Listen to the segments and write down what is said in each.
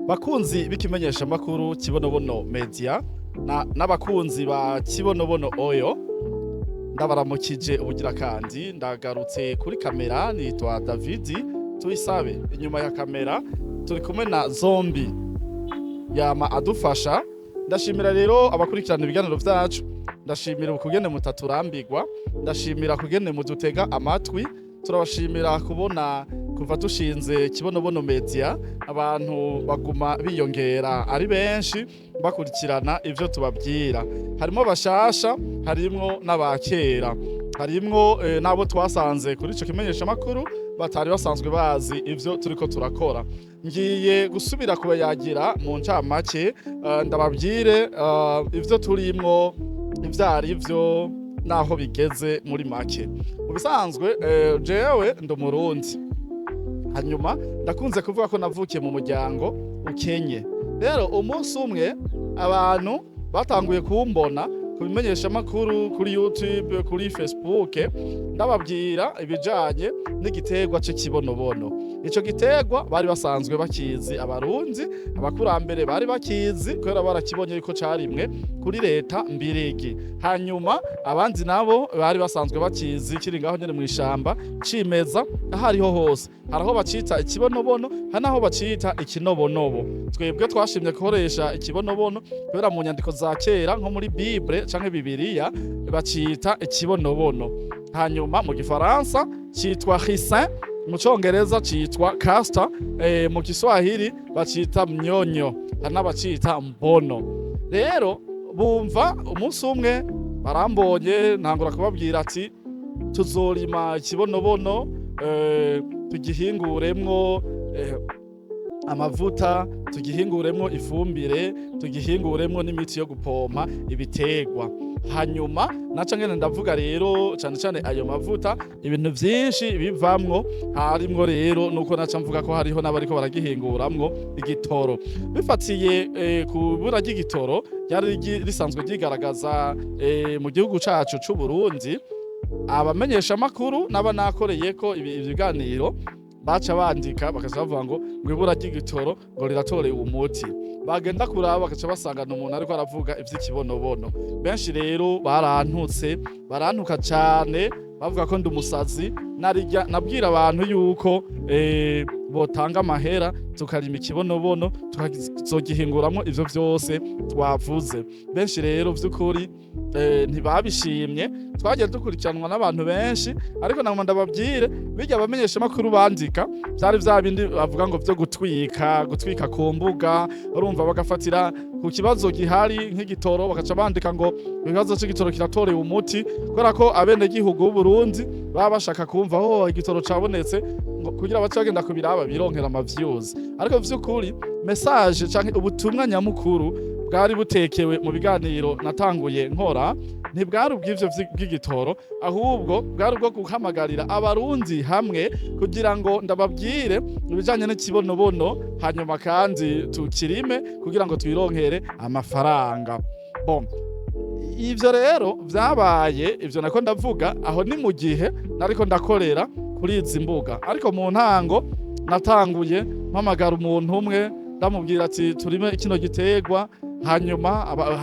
Bakunzi b'ikimenyesha makuru Kibonobono Media n'abakunzi ba Kibonobono Oyo ndabaramukije ubugira kandi ndagarutse kuri kamera nitwa David tuyisabe inyuma ya kamera turi kumwe na Zombi yama adufasha. Ndashimira rero abakurikirana ibiganiro vyacu, ndashimira ukugene mutaturambirwa, ndashimira kugene mudutega amatwi, turabashimira kubona kuva dushinze Kibonobono Media abantu baguma biyongera ari benshi bakurikirana ivyo tubabwira. Harimo bashasha, harimo n'abakera, harimo nabo twasanze kuri ico kimenyesha makuru batari basanzwe bazi ivyo turiko turakora. Ngiye gusubira kubayagira mu ncamake ndababwire ivyo turimwo ivyarivyo naho bigeze muri make. Mu bisanzwe jewe ndi Umurundi, hanyuma ndakunze kuvuga ko navukiye mu muryango ukenye. Rero umunsi umwe abantu batanguye kumbona kubimenyesha makuru kuri YouTube, kuri Facebook, ndababwira ibijanye n'igiterwa c'Ikibonobono. Ico giterwa bari basanzwe bakizi, abarundi abakurambere bari bakizi kubera barakibonye yuko carimwe kuri leta mbirigi. Hanyuma abandi nabo bari basanzwe bakizi kiri ngaho nyene mw'ishamba cimeza ahariho hose. Haraho bacita Ikibonobono, hanaho bacita Ikinobonobo. Twebwe twashimye gukoresha Ikibonobono kubera mu nyandiko za kera nko muri Bible canke Bibiliya bacita Ikibonobono. Hanyuma mu Gifaransa citwa ricin, mu Congereza citwa castor, mu Kiswahili bacita mnyonyo, hanabacita mbono. Rero bumva umunsi umwe barambonye ntangura kubabwira ati tuzorima Ikibonobono tugihinguremwo amavuta, tugihinguremwo ifumbire, tugihinguremwo n'imiti yo gupompa ibiterwa. Hanyuma naca ngene ndavuga rero cyane cyane ayo mavuta ibintu vyinshi bivamwo, harimwo rero nuko naca mvuga ko hariho n'abariko baragihinguramwo igitoro. Bifatiye ku bura ry'igitoro ryari risanzwe ryigaragaza mu gihugu cacu c'u Burundi, abamenyesha makuru naba nakoreyeko ibiganiro baca bandika bakaza bavuga ngo ibura ry'igitoro ngo riratorewe umuti. Bagenda kuraba bakaca basangana umuntu ariko aravuga ivy'Ikibonobono. Benshi rero barantuka cane bavuga ko ndi umusazi. Nabwira abantu yuko botanga amahera tukarima Ikibonobono tukazogihinguramwo ivyo vyose twavuze. Benshi rero vy'ukuri ntibabishimye, twagiye dukurikiranwa n'abantu benshi, ariko nagomba ndababwire bijya abamenyesha makuru bandika vyari vya bindi bavuga ngo vyo gutwika ku mbuga, urumva bagafatira ku kibazo gihari nk'igitoro bakaca bandika ngo ibibazo c'igitoro kiratorewe umuti, kubera ko abene gihugu b'Uburundi baba bashaka kumva ho igitoro cabonetse kugira bace bagenda kubiraba bironkera amaviews. Ariko vy'ukuri message canke ubutumwa nyamukuru bwari butekewe mu biganiro natanguye nkora ntibwari ubw'ivyo bw'igitoro, ahubwo bwari ubwo guhamagarira abarundi hamwe kugira ngo ndababwire ibijanye n'Ikibonobono, hanyuma kandi tukirime kugira ngo twironkere amafaranga. Bon, ivyo rero vyabaye, ivyo nako ndavuga aho ni mu gihe nariko ndakorera kuri izi mbuga. Ariko mu ntango natanguye mpamagara umuntu umwe ndamubwira ati turime kino giterwa, hanyuma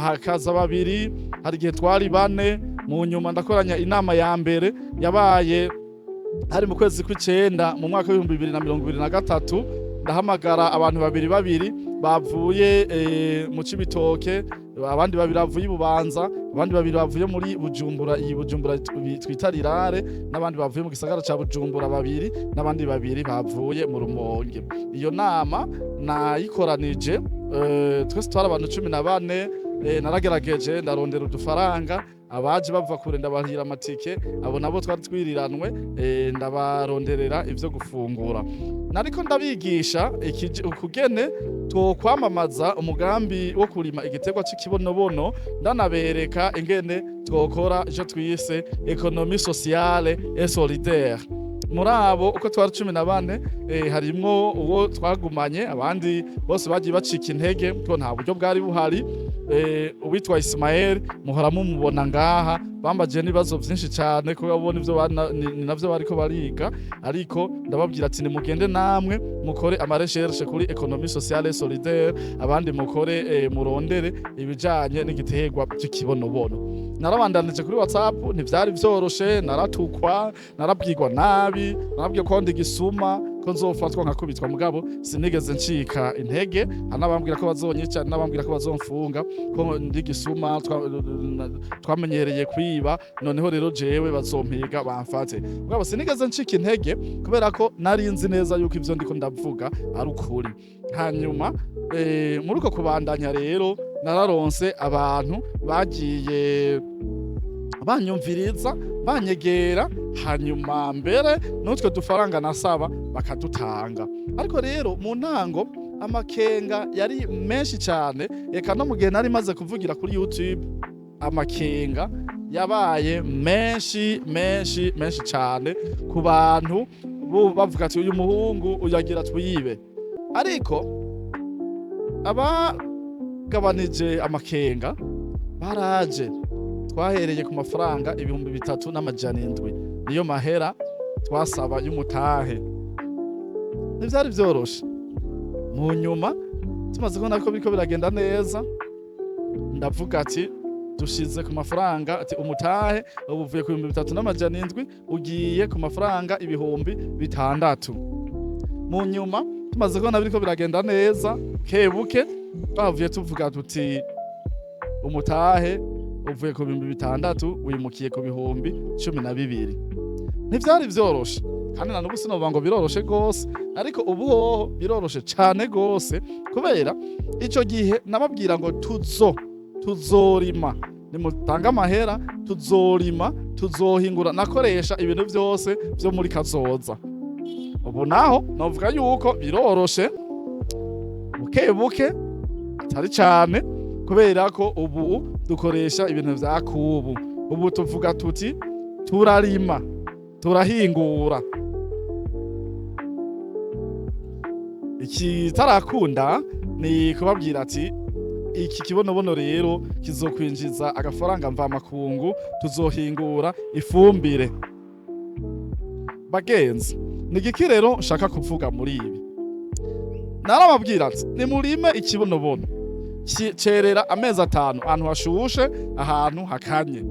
hakaza babiri, hari igihe twari bane. Mu nyuma ndakoranya inama ya mbere yabaye hari mu kwezi kw'icenda mu mwaka w'ibihumbi 2023. Ndahamagara abantu babiri bavuye mu Cibitoke, abandi babiri bavuye Bubanza, abandi babiri bavuye muri Bujumbura, iyi Bujumbura twita Rirare, n'abandi bavuye mu gisagara ca Bujumbura babiri, n'abandi babiri bavuye mu Rumonge. Iyo nama nayikoranije twese twari abantu 14. Naragerageje ndarondera udufaranga, abaje bava kure ndabahira amatike, abo nabo twari twiriranwe ndabaronderera ivyo gufungura. Nariko ndabigisha ukugene twokwamamaza umugambi wo kurima igiterwa c'Ikibonobono, ndanabereka ingene twokora ico twise économie sociale et solidaire. Muri abo uko twari 14 harimwo uwo twagumanye, abandi bose bagiye bacika intege ko nta buryo bwari buhari. Uwitwa Ismael muhora mumubona ngaha bambaje n'ibibazo vyinshi cane kubera babona ivyo ni navyo bariko bariga, ariko ndababwira ati nimugende namwe mukore ama recherche kuri économie sociale et solidaire, abandi mukore murondere ibijanye n'igiterwa cy'ikibonobono. Narabandanije kuri WhatsApp, ntivyari vyoroshe, naratukwa, narabwirwa nabi, narabwiye ko ndi gisuma, ko nzofatwa nkakubitwa, mugabo sinigeze ncika intege. Anabambwira ko bazonyica, nabambwira ko bazomfunga, ko ndi gisuma, twamenyereye kwiba, noneho rero jewe bazompiga bamfate. Mugabo sinigeze ncika intege kubera ko nari nzi neza yuko ivyo ndiko ndavuga ari ukuri. Hanyuma muri uko kubandanya rero nararonse abantu bagiye banyumviriza, banyegera, hanyuma mbere n'utwe dufaranga nasaba bakadutanga. Ariko rero mu ntango amakenga yari menshi cyane, eka no mu gihe nari maze kuvugira kuri YouTube amakenga yabaye menshi cyane ku bantu bavuga ati uyu muhungu uyagira twiyibe. Ariko abagabanije amakenga baraje, twahereye ku mafaranga 3,700 niyo mahera twasaba y'umutahe. Ntivyari vyoroshe. Mu nyuma tumaze kubona ko biriko biragenda neza, ndavuga ati dushize ku mafaranga ati umutahe ubuvuye ku 3,700 ugiye ku mafaranga 6,000. Mu nyuma tumaze kubona biriko biragenda neza, kebuke bavuye tuvuga tuti umutahe uvuye ku 6,000 wimukiye ku 12,000. Ntivyari vyoroshe, kandi na n'ubu sinovuga ngo biroroshe gose, ariko ubu hoho biroroshe cane gose, kubera ico gihe nababwira ngo tuzorima, nimutanga amahera tuzorima, tuzohingura, nakoresha ibintu vyose vyo muri kazoza. Ubu naho novuga yuko biroroshe buke atari cane, kubera ko ubu dukoresha ibintu vya kubu. Ubu tuvuga tuti turarima, turahingura. Ikitarakunda ni kubabwira ati iki kibonobono rero kizokwinjiza agafaranga mvamakungu, tuzohingura ifumbire. Bagenzi, ni igiki rero nshaka kuvuga muri ibi? Narababwira ati nimurime ikibonobono, cerera amezi 5 ahantu hashushe, ahantu hakanye.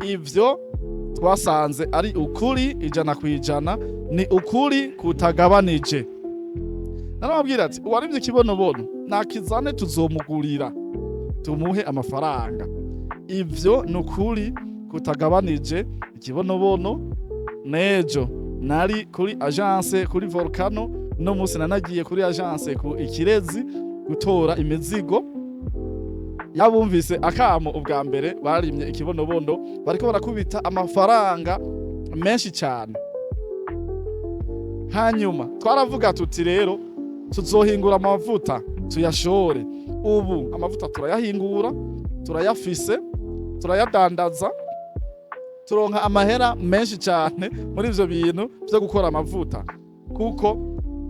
Ivyo twasanze ari ukuri 100%, ni ukuri kutagabanije. Narababwira ati uwarimye ikibonobono nakizane tuzomugurira, tumuhe amafaranga. Ivyo ni ukuri kutagabanije. Ikibonobono nejo nari kuri agence kuri Volcano, no musi nanagiye kuri agence ku Ikirezi gutora imizigo. Yabumvise akamo ubwa mbere barimye ikibonobono, bariko barakubita amafaranga menshi cyane. Hanyuma twaravuga tuti rero tuzohingura amavuta tuyashore. Ubu amavuta turayahingura, turayafise, turayadandaza, turonka amahera menshi cyane muri ivyo bintu byo gukora amavuta, kuko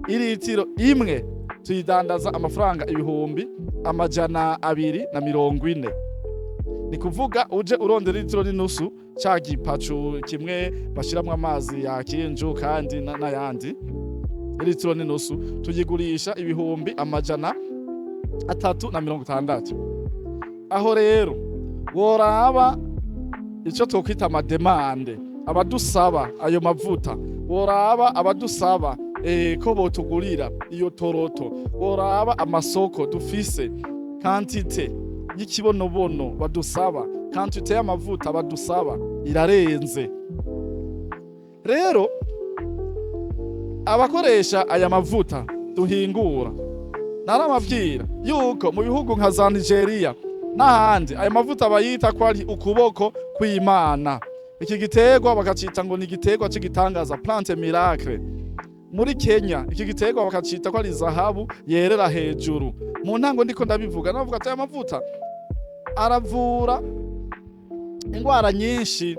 iritiro imwe tuyidandaza amafaranga 240. Ni kuvuga uje urondera litiro n'inusu ca gipacu kimwe bashiramwe amazi ya kinju kandi n'ayandi, litiro n'inusu tuyigurisha 360. Aho rero woraba ico tokwita amademande, abadusaba ayo mavuta, woraba abadusaba ko botugurira iyo toroto, woraba amasoko dufise, quantité y'ikibonobono badusaba, quantité y'amavuta badusaba irarenze. Rero abakoresha aya mavuta duhingura, naramabwira yuko mu bihugu nka za Nigeria n'ahandi aya mavuta bayita ko ari ukuboko kw'Imana. Iki giterwa bakacita ngo ni igiterwa cy'igitangaza, plante miracle. Muri Kenya iki giterwa bakacita ko ari zahabu yerera hejuru. Mu ntango ndiko ndabivuga, navuga ati aya mavuta aravura ingwara nyinshi,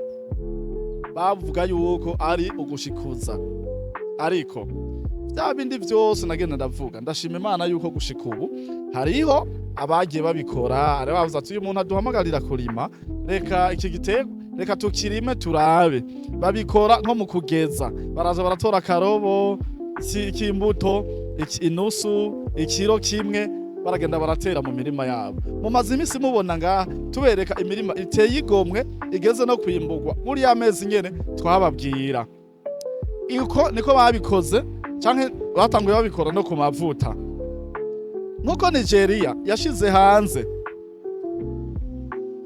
bavuga yuko ari ugushikuza. Ariko bya bindi vyose nagenda ndavuga, ndashima Imana yuko gushika ubu hariho abagiye babikora. Ari bavuze ati uyu muntu aduhamagarira kurima, reka iki giterwa reka tukirime turabe. Babikora nko mu kugeza, baraza baratora akarobo k'imbuto, inusu, ikiro kimwe, baragenda baratera mu mirima yabo. Mumaze imisi mubona ngaha tubereka imirima iteye igomwe igeze no kwimburwa muri amezi nyene twababwira. Iko niko babikoze canke batanguye babikora no ku mavuta. Nkuko Nigeria yashize hanze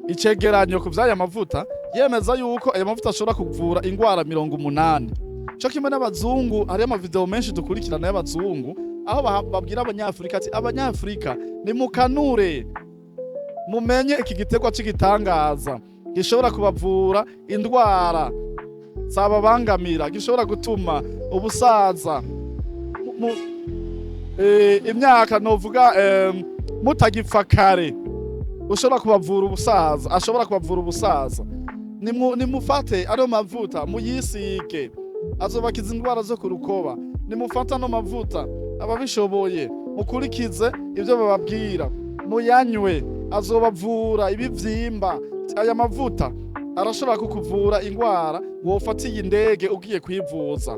icegeranyo ku vy'aya mavuta, yemeza yuko aya mavuta ashobora kuvura ingwara 80. Cyo kimwe n'abazungu, hari amavideo menshi dukurikirana y'abazungu aho babwira abanyafrika ati abanyafrika nimukanure mumenye iki gitegwa c'igitangaza gishobora kubavura indwara zababangamira, gishobora gutuma ubusaza imyaka novuga mutagipfa kare, ushobora kubavura ubusaza, ashobora kubavura ubusaza. Nimufate ano mavuta muyisige, azobakiza indwara zo ku rukoba. Nimufata no mavuta ababishoboye mukurikize ibyo bababwira, muyanywe, azobavura ibivyimba. Aya mavuta arashobora kukuvura ingwara wofatiye indege ugiye kwivuza.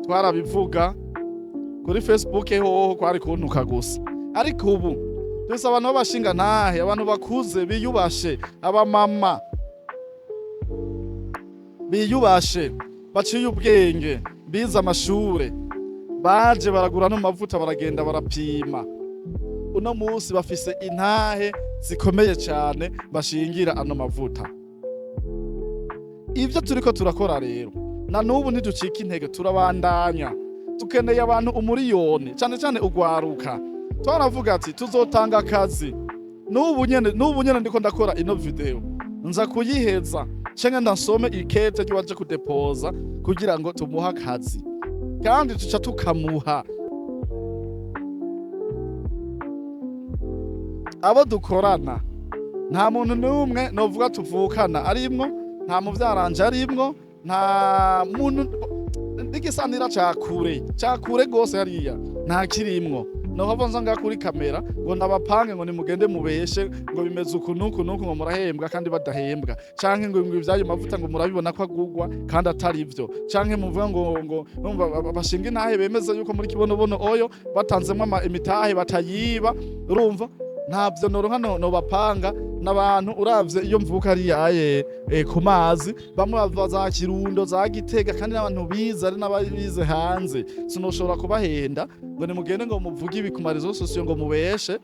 Twarabivuga kuri Facebook hoho kwari kuntuka gusa, ariko ubu twese abantu babashinga ntahe, abantu bakuze biyubashe, abamama biyubashe, baciye ubwenge, bize amashure, baje baragura no mavuta, baragenda barapima. Uno musi bafise intahe zikomeye cyane bashingira ano mavuta. Ivyo turiko turakora rero, na nubu ntiducika intege, turabandanya. Tukeneye abantu umuriyoni, cyane cyane ugwaruka. Twaravuga ati tuzotanga akazi. Nubu nyene ndiko ndakora ino video, nza kuyiheza cenga ndansome ikete ryo kudepoza kugira ngo tumuha akazi, kandi tuca tukamuha. Abo dukorana nta muntu n'umwe novuga tuvukana arimwo, nta muvyaranje arimwo, nta muntu n'igisanira cakure gose hariya nta kirimwo. Nohava nzanga kuri kamera ngo ndabapange ngo nimugende mubeshe ngo bimeze ukunuku ngo murahembwa kandi badahembwa, canke ngo ivyayo mavuta ngo murabibona ko agugwa kandi atari ivyo, canke muvuga ngo bashinga intahe bemeza yuko muri Kibonobono oyo batanzemo imitahe batayiba. Urumva ntavyo noronka no bapanga n'abantu. Uravye iyo mvuka ari yaye ku mazi, bamwe bava za Kirundo za Gitega, kandi n'abantu bize ari n'ababize hanze. Sinoshobora kubahenda ngo nimugende ngo muvuge ibikumarizo sosiyo ngo mubeshe.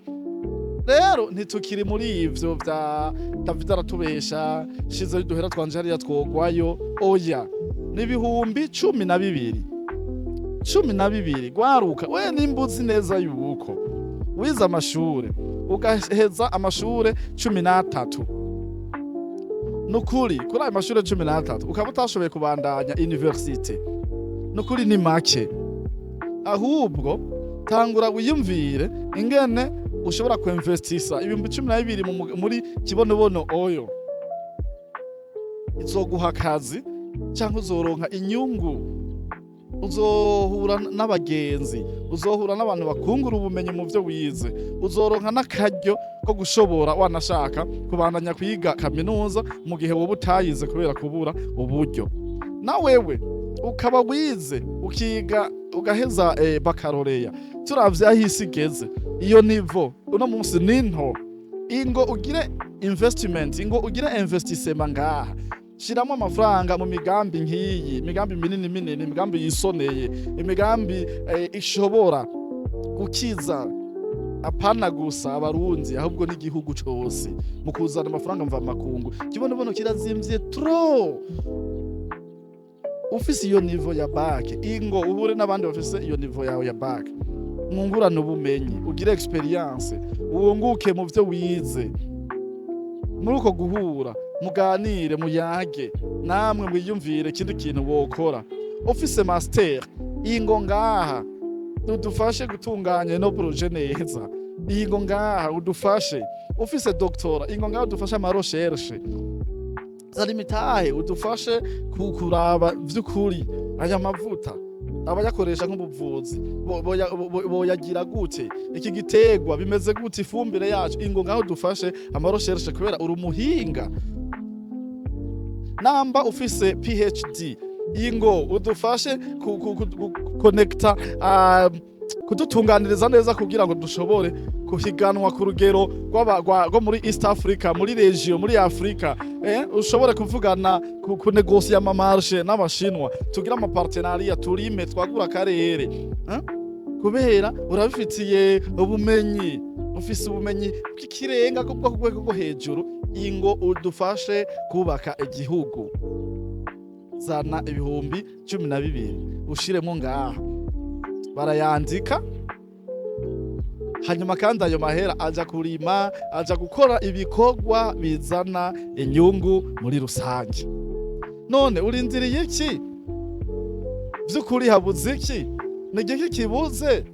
Rero ntitukiri muri ivyo vya David aratubesha shize duhera twanje hariya twogwayo. Oya, n'ibihumbi 12 gwaruka. We nimbuzi neza yuko wize amashure ugaheza amashure 13, nukuri kuri ayo mashure 13 ukaba utashoboye kubandanya university, nukuri ni make. Ahubwo tangura wiyumvire ingene ushobora kuinvestisa ibihumbi 12 muri Kibonobono oyo. Izoguha akazi cyangwa uzoronka inyungu, uzohura n'abagenzi, uzohura n'abantu bakungura ubumenyi mu byo wize, uzoronka n'akaryo ko gushobora wanashaka kubandanya kwiga kaminuza mu gihe wowe utayize kubera kubura uburyo. Na wewe ukaba wize ukiga ugaheza bakaroreya, turavye ahisi igeze iyo nivo uno munsi ninto. Ingo ugire investment, ingo ugire investissement ngaha, shiramo amafaranga mu migambi nk'iyi, imigambi minini, imigambi yisoneye, imigambi ishobora gukiza apana gusa abarundi ahubwo n'igihugu cyose mu kuzana amafaranga mva makungu. Kibonobono kirazimvye tro. Ufise iyo niveau ya bac, ingo uhure n'abandi bafise iyo niveau yawe ya bac, mwungurana ubumenyi, ugire experience, uwunguke mu byo wize. Muri uko guhura muganire, muyage, namwe mwiyumvire ikindi kintu wokora. Ufise master, ingo ngaha udufashe gutunganya no projet neza. Ingo ngaha udufashe. Ufise doctora, ingo ngaha udufashe ama recherche. Zalimitahe udufashe kukuraba vy'ukuri aya mavuta abayakoresha nk'ubuvuzi boyagira gute, iki gitegwa bimeze gute, ifumbire yacu. Ingo ngaho dufashe ama recherche kubera uri umuhinga. namba ufise PhD ingo udufashe connecta kudutunganiriza neza kugira ngo dushobore kuhiganwa ku rugero rwo muri East Africa, muri region, muri Africa, ushobore kuvugana ku negosia ama marché n'abashinwa, tugira ama partenariat, turime twagura karere, kubera urabifitiye ubumenyi, ufise ubumenyi bw'ikirenga bwo ku rwego rwo hejuru, ingo udufashe kubaka igihugu. Zana ibihumbi 12 ushiremo ngaha, barayandika, hanyuma kandi ayo mahera aja kurima, aja gukora ibikorwa bizana inyungu muri rusange. None urindiriye iki? Vy'ukuri habuze iki? Nigiki kibuze?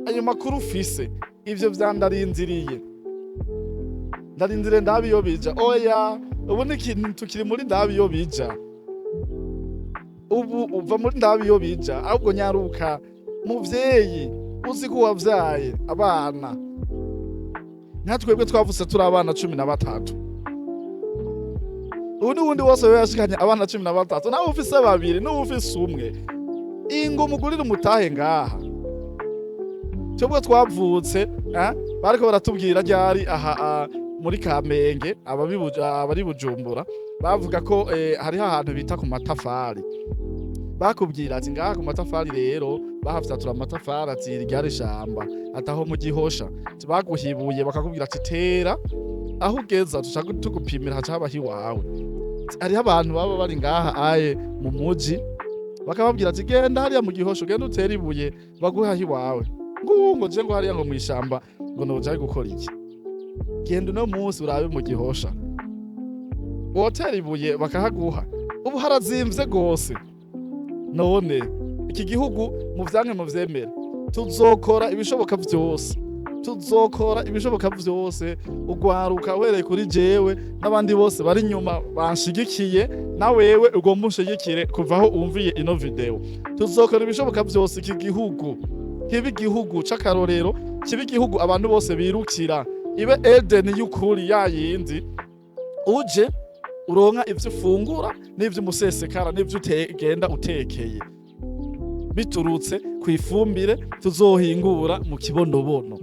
Ayo makuru ufise, ivyo vyandarindiriye. Ndarindire ndabiyo bija. Oya, ubu n'ikintu tukiri muri ndabiyo bija. Ubu uva muri ndabiyo bija, ahubwo nyaruka muvyeyi uzi ko wavyaye abana. Natwebwe twavutse turi abana 13. Ubu n'ubundi wose yashikanye abana 13, nawe ufise babiri, n'ubu ufise umwe. Ingo mugurira umutahe ngaha. Cyobwo twavutse, bariko baratubwira ryari aha muri Kamenge, abari Bujumbura, bavuga ko hariho ahantu bita ku matafari. Bakubwira ati ngaha ku matafari rero bahafyatura amatafari ati ryari shamba ataho mu Gihosha. Baguhibuye bakakubwira ati tera aho ugeza tushaka tugupimira haca habaho iwawe. Hariho abantu baba bari ngaha aye mu muji, bakababwira ati genda hariya mu Gihosha ugenda utera ibuye baguha iwawe. Ngo je ngo hariya ngo mwishamba ngo noja gukora iki? Genda no munsi urabe mu Gihosha. Wotera ibuye bakahaguha. Ubu harazimvye gose. None iki gihugu mu vyanke mu vyemera tuzokora ibishoboka vyose. Tuzokora ibishoboka vyose, ugwaruka wereye kuri jewe n'abandi bose bari nyuma banshigikiye, na wewe ugomba unshigikire kuvaho umviye ino video. Tuzokora ibishoboka vyose iki gihugu kibe igihugu c'akarorero, kibe igihugu abantu bose birukira, ibe Eden y'ukuri yayindi, uje uronka ivyo ufungura n'ivyo umusesekara n'ivyo utegenda utekeye, biturutse kwifumbire tuzohingura mu Kibonobono.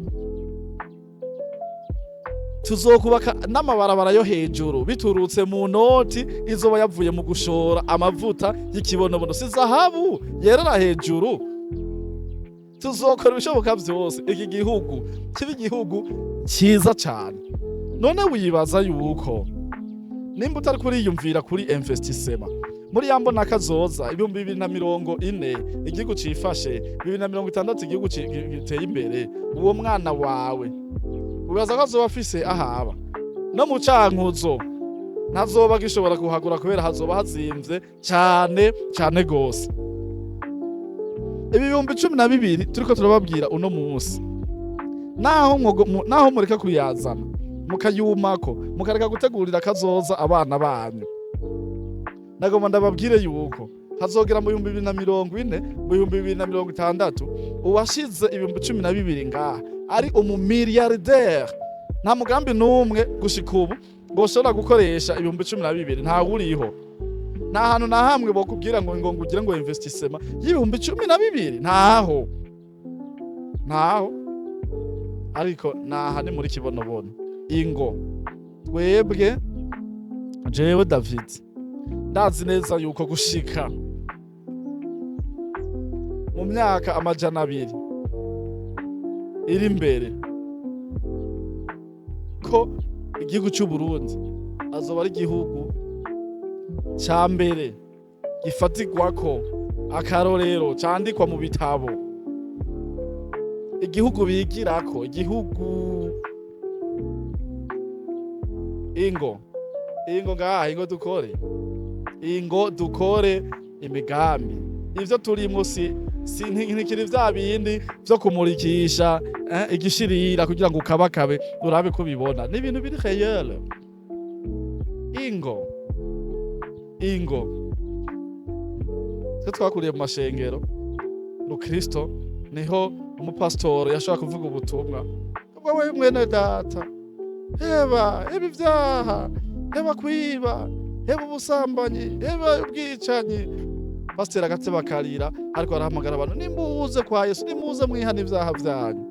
Tuzokubaka n'amabarabara yo hejuru biturutse mu noti izoba yavuye mu gushora amavuta y'ikibonobono, si zahabu yerera hejuru. Tuzokora ibishoboka vyose iki gihugu kibe igihugu ciza cane. None wibaza yuko nimba utari kuriyumvira kuri investissement muri yambo nakazoza 2040 igihugu cifashe, 2060 igihugu giteye imbere, uwo mwana wawe ubaza ko azoba afise ahaba no mu cankuzo ntazoba gishobora kuhagura kubera hazoba hazimvye cane gose. Ibihumbi 12 turiko turababwira uno munsi, naho mureka kuyazana mukayumako mukareka gutegurira kazoza abana banyu, nagomba ndababwire yuko hazogera mu 2040 mu 2060 uwashize ibihumbi 12 ngaha ari umumilliardaire. Nta mugambi n'umwe gushika ubu boshobora gukoresha ibihumbi 12, nta wuriho. Nta hantu na hamwe bokubwira ngo ngugire ngo investissement y'ibihumbi 12, ntaho. Ariko naha ni muri Kibonobono. Ingo twebwe jewe David ndazi neza yuko gushika mu myaka 200 iri imbere ko igihugu c'Uburundi azoba ari igihugu ca mbere gifatirwako akarorero candikwa mu bitabo, igihugu bigirako, igihugu ingo ngaha, ingo dukore imigambi. Ivyo turimwo ntikiri vya bindi vyo kumurikisha igishirira kugira ngo ukabakabe urabe ko bibona, ni ibintu biri réel. Ingo twakuriye mu mashengero Kristo, niho umupasitoro yashaka kuvuga ubutumwa, wewe mwene data, heba ibivyaha, heba kwiba, heba ubusambanyi, heba ubwicanyi. Pasiteri agateba akarira ariko arahamagara abantu, nimuze kwa Yesu, nimuze mwihana ivyaha vyanyu.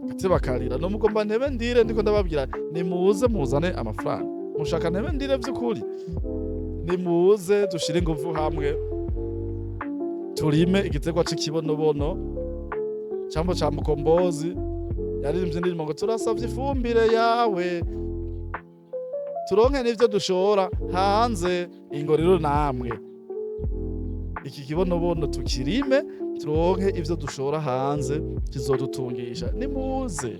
Agateba akarira, nomugomba ntebe ndire ndiko ndababwira, nimuze muzane amafaranga. Mushaka ntebe ndire vy'ukuri, nimuze dushire inguvu hamwe, turime igiterwa c'ikibonobono. Cambo ca Mukombozi yaririmbye indirimbo ngo turasavye ifumbire yawe, turonke n'ivyo dushora hanze. Ingo rero namwe iki kibonobono tukirime, turonke ivyo dushora hanze kizodutungisha. Nimuze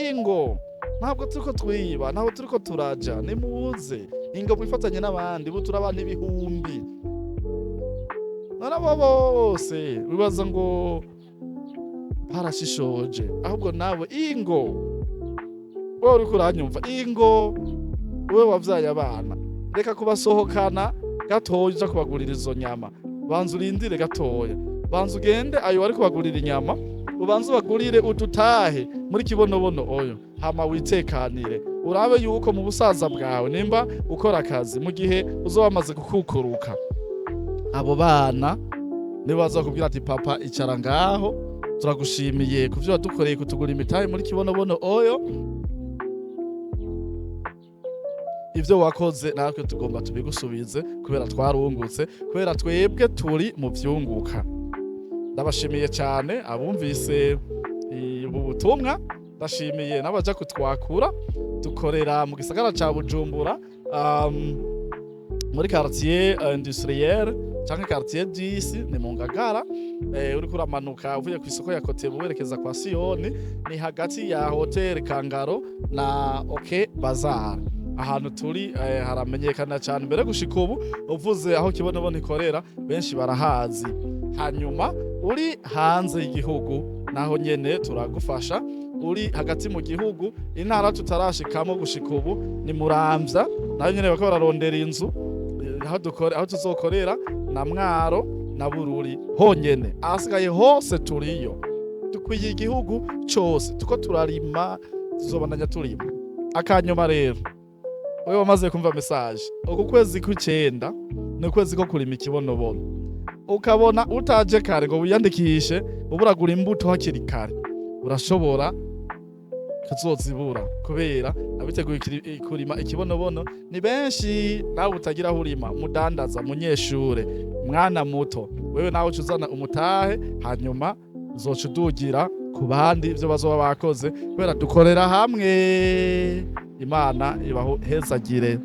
ingo, ntabwo turiko twiba, ntabwo turiko turaja. Nimuze ingo mwifatanye n'abandi, bu turabana ibihumbi. Nabo bose bibaza ngo parashishoje, ahubwo nawe ingo, wowe uriko uranyumva, ingo wewe wavyaye abana, reka kubasohokana gatoya uja kubagurira izo nyama. Banza urindire gatoya, banza ugende ayo wari kubagurira inyama, ubanza ubagurire udutahe muri kibonobono oyo, hama witekanire. Urabe yuko mu busaza bwawe nimba ukora akazi, mu gihe uzoba wamaze gukukuruka, abo bana nibo bazakubwira ati papa icara ngaho, turagushimiye kuvyo wadukoreye kutugura imitahe muri kibonobono oyo. Ivyo wakoze natwe tugomba tubigusubize, kubera twarungutse, kubera twebwe turi mu vyunguka. Ndabashimiye cyane abumvise ubu butumwa, ndashimiye n'abaja kutwakura. Dukorera mu gisagara ca Bujumbura, muri quartier industriel canke quartier 10, ni mu Ngagara. Uriko uramanuka uvuye ku isoko ya Kotebu werekeza kwa Siyoni, ni hagati ya Hotel Kangaro na OK Bazaar. Ahantu turi haramenyekana cyane mbere gushika ubu. Uvuze aho kibonobono ikorera benshi barahazi. Hanyuma uri hanze y'igihugu naho nyene turagufasha. Uri hagati mu gihugu, intara tutarashikamo gushika ubu ni Muramvya, naho nyene bako bararondera inzu aho tuzokorera na Mwaro na Bururi honyene. Asigaye hose turiyo, dukwiye igihugu cose, tuko turarima, tuzobandanya turima. Akanyuma rero wewe wamaze kumva message, uku kwezi kw'icenda ni ukwezi ko kurima ikibonobono. Ukabona utaje kare ngo wiyandikishe, uburagura imbuto hakiri kare, urashobora kuzozibura, kubera abiteguye kurima ikibonobono ni benshi. Nawe utagira aho urima, mudandaza, munyeshure, mwana muto, wewe nawe uzana umutahe, hanyuma uzoca udugira ku bandi ivyo bazoba bakoze, kubera dukorera hamwe. Imana ibahezagire.